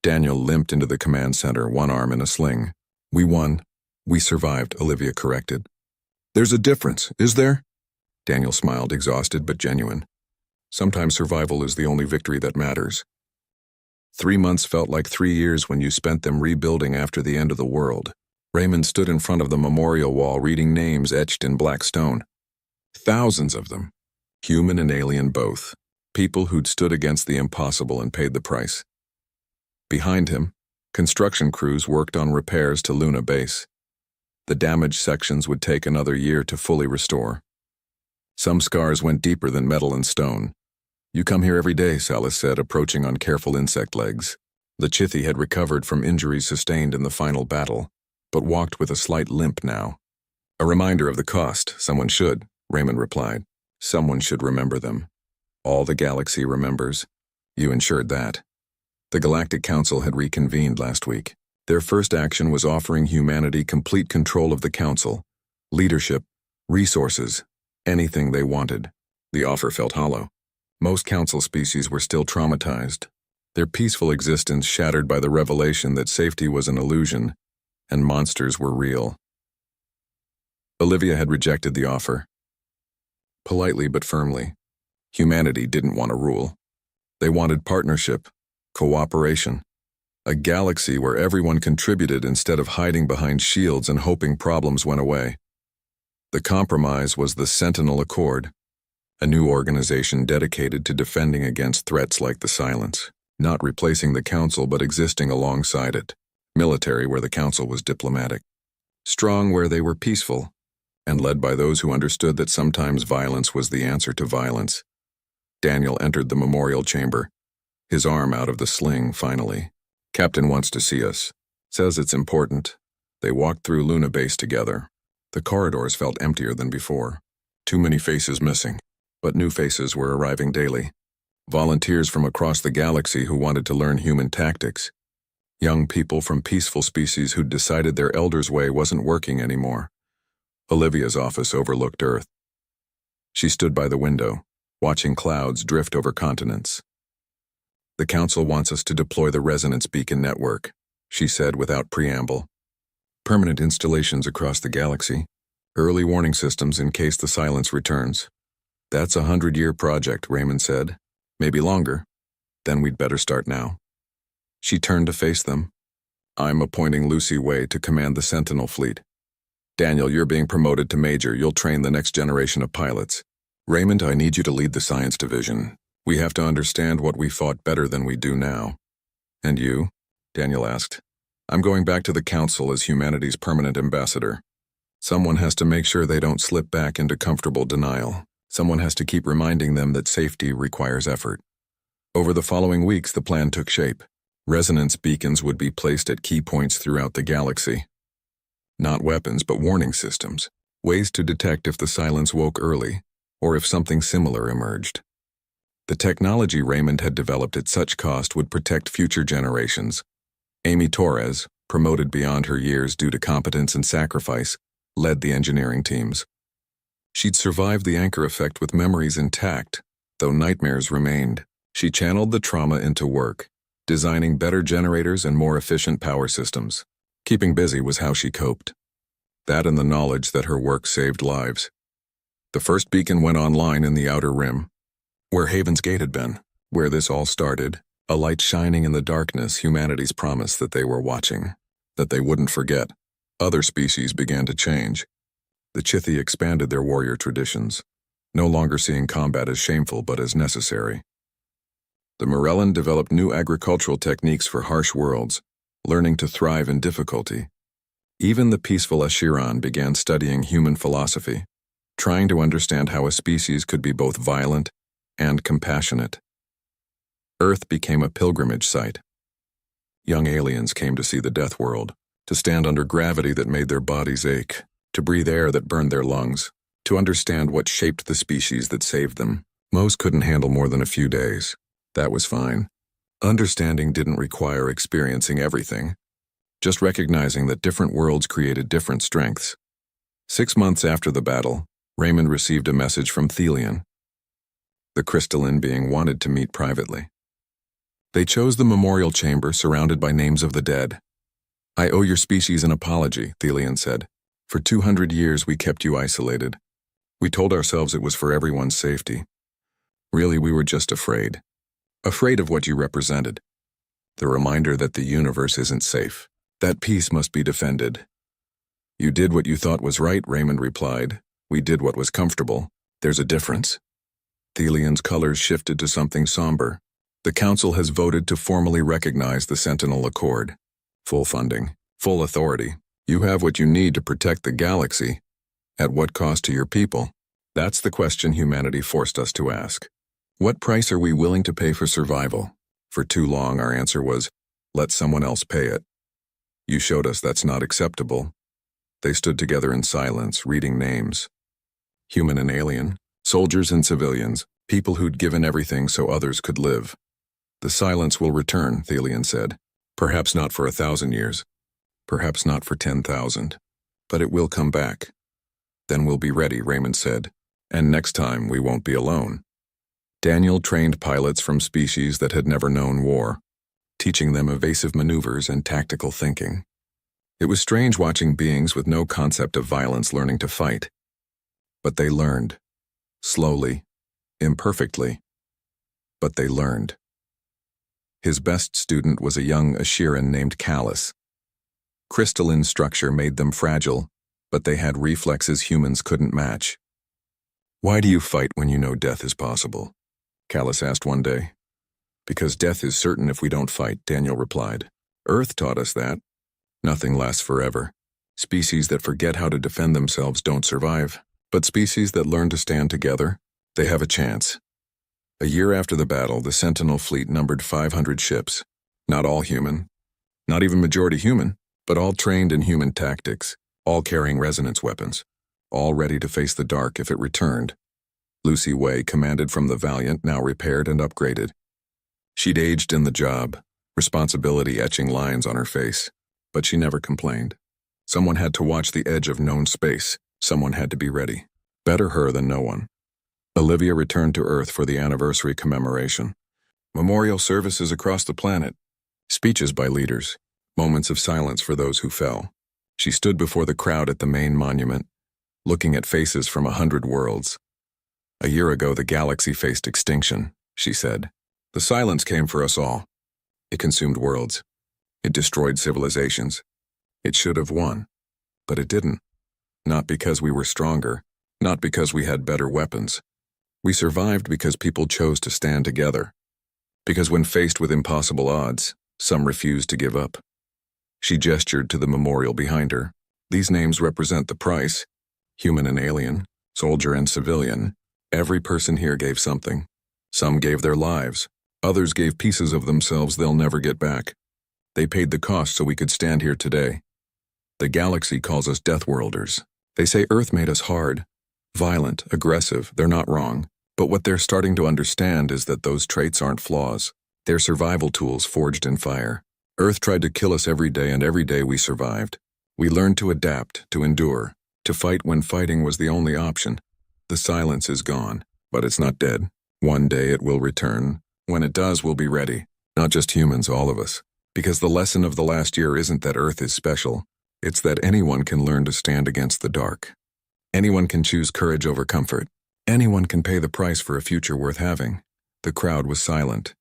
Daniel limped into the command center, one arm in a sling. "We won. We survived," Olivia corrected. "There's a difference, is there?" Daniel smiled, exhausted but genuine. "Sometimes survival is the only victory that matters. 3 months felt like 3 years when you spent them rebuilding after the end of the world." Raymond stood in front of the memorial wall, reading names etched in black stone. Thousands of them, human and alien both, people who'd stood against the impossible and paid the price. Behind him, construction crews worked on repairs to Luna Base. The damaged sections would take another year to fully restore. Some scars went deeper than metal and stone. "You come here every day," Salas said, approaching on careful insect legs. The Chithi had recovered from injuries sustained in the final battle, but walked with a slight limp now. "A reminder of the cost. Someone should," Raymond replied. "Someone should remember them. All the galaxy remembers. You ensured that." The Galactic Council had reconvened last week. Their first action was offering humanity complete control of the Council, leadership, resources, anything they wanted. The offer felt hollow. Most Council species were still traumatized, their peaceful existence shattered by the revelation that safety was an illusion and monsters were real. Olivia had rejected the offer. Politely but firmly. Humanity didn't want to rule. They wanted partnership, cooperation, a galaxy where everyone contributed instead of hiding behind shields and hoping problems went away. The compromise was the Sentinel Accord, a new organization dedicated to defending against threats like the Silence, not replacing the Council but existing alongside it, military where the Council was diplomatic, strong where they were peaceful, and led by those who understood that sometimes violence was the answer to violence. Daniel entered the memorial chamber, his arm out of the sling finally. "Captain wants to see us. Says it's important." They walked through Luna Base together. The corridors felt emptier than before. Too many faces missing, but new faces were arriving daily. Volunteers from across the galaxy who wanted to learn human tactics. Young people from peaceful species who'd decided their elders' way wasn't working anymore. Olivia's office overlooked Earth. She stood by the window, watching clouds drift over continents. "The Council wants us to deploy the Resonance Beacon network," she said without preamble. "Permanent installations across the galaxy. Early warning systems in case the Silence returns." "That's a 100-year project," Raymond said. "Maybe longer. Then we'd better start now." She turned to face them. "I'm appointing Lucy Way to command the Sentinel fleet. Daniel, you're being promoted to Major. You'll train the next generation of pilots. Raymond, I need you to lead the Science Division. We have to understand what we fought better than we do now." "And you?" Daniel asked. "I'm going back to the Council as humanity's permanent ambassador. Someone has to make sure they don't slip back into comfortable denial. Someone has to keep reminding them that safety requires effort." Over the following weeks, the plan took shape. Resonance beacons would be placed at key points throughout the galaxy. Not weapons, but warning systems. Ways to detect if the Silence woke early, or if something similar emerged. The technology Raymond had developed at such cost would protect future generations. Amy Torres, promoted beyond her years due to competence and sacrifice, led the engineering teams. She'd survived the anchor effect with memories intact, though nightmares remained. She channeled the trauma into work, designing better generators and more efficient power systems. Keeping busy was how she coped. That and the knowledge that her work saved lives. The first beacon went online in the Outer Rim, where Haven's Gate had been, where this all started, a light shining in the darkness, humanity's promise that they were watching, that they wouldn't forget. Other species began to change. The Chithi expanded their warrior traditions, no longer seeing combat as shameful but as necessary. The Morellan developed new agricultural techniques for harsh worlds, learning to thrive in difficulty. Even the peaceful Ashiran began studying human philosophy, trying to understand how a species could be both violent and compassionate. Earth became a pilgrimage site. Young aliens came to see the death world, to stand under gravity that made their bodies ache, to breathe air that burned their lungs, to understand what shaped the species that saved them. Most couldn't handle more than a few days. That was fine. Understanding didn't require experiencing everything, just recognizing that different worlds created different strengths. 6 months after the battle, Raymond received a message from Thelian. The crystalline being wanted to meet privately. They chose the memorial chamber surrounded by names of the dead. "I owe your species an apology," Thelian said. "For 200 years we kept you isolated. We told ourselves it was for everyone's safety. Really, we were just afraid. Afraid of what you represented. The reminder that the universe isn't safe. That peace must be defended." "You did what you thought was right," Raymond replied. "We did what was comfortable. There's a difference." Thelian's colors shifted to something somber. "The Council has voted to formally recognize the Sentinel Accord. Full funding, full authority. You have what you need to protect the galaxy. At what cost to your people?" That's the question humanity forced us to ask. What price are we willing to pay for survival? For too long, our answer was, let someone else pay it. You showed us that's not acceptable. They stood together in silence, reading names. Human and alien, soldiers and civilians, people who'd given everything so others could live. The silence will return, Thelian said. Perhaps not for 1,000 years. Perhaps not for 10,000. But it will come back. Then we'll be ready, Raymond said. And next time we won't be alone. Daniel trained pilots from species that had never known war, teaching them evasive maneuvers and tactical thinking. It was strange watching beings with no concept of violence learning to fight. But they learned. Slowly. Imperfectly. But they learned. His best student was a young Ashiran named Callus. Crystalline structure made them fragile, but they had reflexes humans couldn't match. Why do you fight when you know death is possible? Callus asked one day. Because death is certain if we don't fight, Daniel replied. Earth taught us that. Nothing lasts forever. Species that forget how to defend themselves don't survive, but species that learn to stand together, they have a chance. A year after the battle, the Sentinel fleet numbered 500 ships. Not all human. Not even majority human, but all trained in human tactics, all carrying resonance weapons, all ready to face the dark if it returned. Lucy Way commanded from the Valiant, now repaired and upgraded. She'd aged in the job, responsibility etching lines on her face, but she never complained. Someone had to watch the edge of known space. Someone had to be ready. Better her than no one. Olivia returned to Earth for the anniversary commemoration. Memorial services across the planet. Speeches by leaders. Moments of silence for those who fell. She stood before the crowd at the main monument, looking at faces from 100 worlds. A year ago, the galaxy faced extinction, she said. The silence came for us all. It consumed worlds. It destroyed civilizations. It should have won. But it didn't. Not because we were stronger. Not because we had better weapons. We survived because people chose to stand together. Because when faced with impossible odds, some refused to give up. She gestured to the memorial behind her. These names represent the price. Human and alien, soldier and civilian. Every person here gave something. Some gave their lives. Others gave pieces of themselves they'll never get back. They paid the cost so we could stand here today. The galaxy calls us Deathworlders. They say Earth made us hard, violent, aggressive. They're not wrong. But what they're starting to understand is that those traits aren't flaws. They're survival tools forged in fire. Earth tried to kill us every day, and every day we survived. We learned to adapt, to endure, to fight when fighting was the only option. The silence is gone, but it's not dead. One day it will return. When it does, we'll be ready. Not just humans, all of us. Because the lesson of the last year isn't that Earth is special. It's that anyone can learn to stand against the dark. Anyone can choose courage over comfort. Anyone can pay the price for a future worth having. The crowd was silent.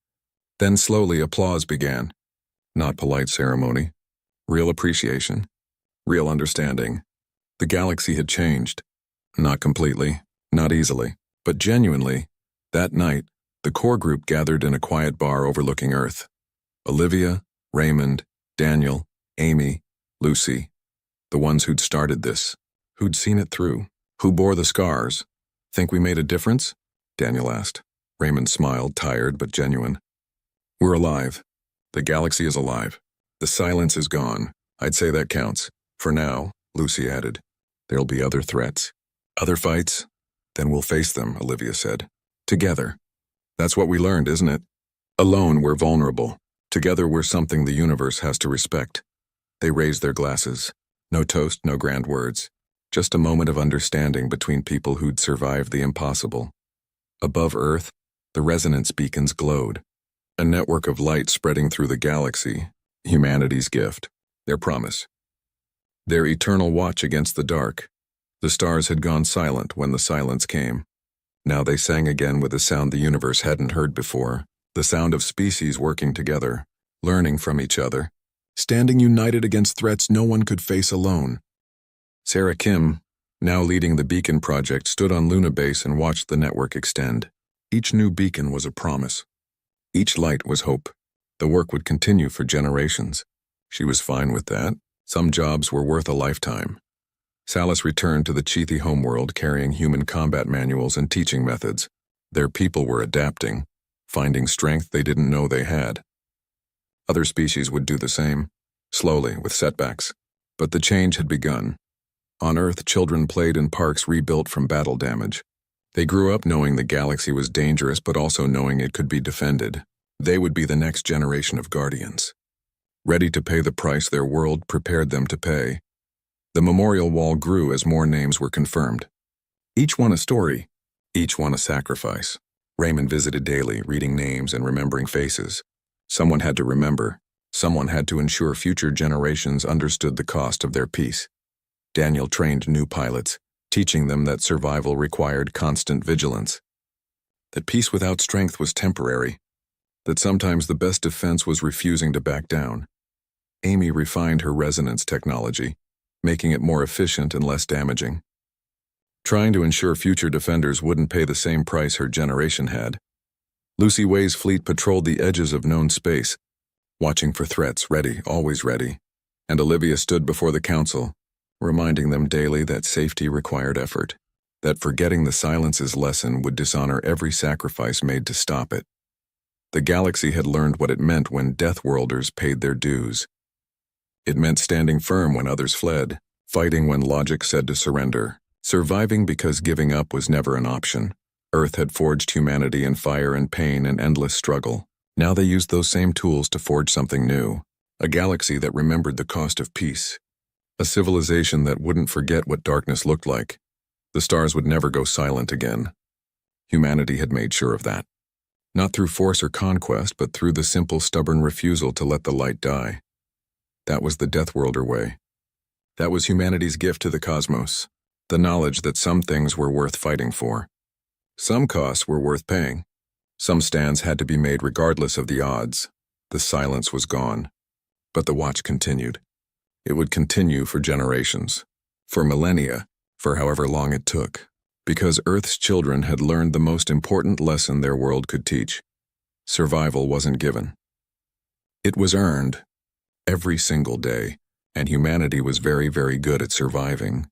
Then slowly applause began. Not polite ceremony. Real appreciation. Real understanding. The galaxy had changed. Not completely, not easily, but genuinely. That night, the core group gathered in a quiet bar overlooking Earth. Olivia, Raymond, Daniel, Amy, Lucy. The ones who'd started this. Who'd seen it through. Who bore the scars. Think we made a difference? Daniel asked. Raymond smiled, tired but genuine. We're alive. The galaxy is alive. The silence is gone. I'd say that counts. For now, Lucy added. There'll be other threats. Other fights? Then we'll face them, Olivia said. Together. That's what we learned, isn't it? Alone, we're vulnerable. Together, we're something the universe has to respect. They raised their glasses. No toast, no grand words. Just a moment of understanding between people who'd survived the impossible. Above Earth, the resonance beacons glowed. A network of light spreading through the galaxy. Humanity's gift. Their promise. Their eternal watch against the dark. The stars had gone silent when the silence came. Now they sang again with a sound the universe hadn't heard before. The sound of species working together, learning from each other, standing united against threats no one could face alone. Sarah Kim, now leading the Beacon Project, stood on Luna Base and watched the network extend. Each new beacon was a promise. Each light was hope. The work would continue for generations. She was fine with that. Some jobs were worth a lifetime. Salus returned to the Chithi homeworld carrying human combat manuals and teaching methods. Their people were adapting, finding strength they didn't know they had. Other species would do the same, slowly, with setbacks. But the change had begun. On Earth, children played in parks rebuilt from battle damage. They grew up knowing the galaxy was dangerous but also knowing it could be defended. They would be the next generation of guardians, ready to pay the price their world prepared them to pay. The memorial wall grew as more names were confirmed. Each one a story, each one a sacrifice. Raymond visited daily, reading names and remembering faces. Someone had to remember. Someone had to ensure future generations understood the cost of their peace. Daniel trained new pilots, teaching them that survival required constant vigilance. That peace without strength was temporary. That sometimes the best defense was refusing to back down. Amy refined her resonance technology, making it more efficient and less damaging. Trying to ensure future defenders wouldn't pay the same price her generation had. Lucy Way's fleet patrolled the edges of known space, watching for threats, ready, always ready. And Olivia stood before the council, reminding them daily that safety required effort, that forgetting the silence's lesson would dishonor every sacrifice made to stop it. The galaxy had learned what it meant when Deathworlders paid their dues. It meant standing firm when others fled, fighting when logic said to surrender, surviving because giving up was never an option. Earth had forged humanity in fire and pain and endless struggle. Now they used those same tools to forge something new, a galaxy that remembered the cost of peace, a civilization that wouldn't forget what darkness looked like. The stars would never go silent again. Humanity had made sure of that. Not through force or conquest, but through the simple, stubborn refusal to let the light die. That was the Deathworlder way. That was humanity's gift to the cosmos, the knowledge that some things were worth fighting for. Some costs were worth paying. Some stands had to be made regardless of the odds. The silence was gone. But the watch continued. It would continue for generations, for millennia, for however long it took, because Earth's children had learned the most important lesson their world could teach. Survival wasn't given. It was earned, every single day, and humanity was very, very good at surviving.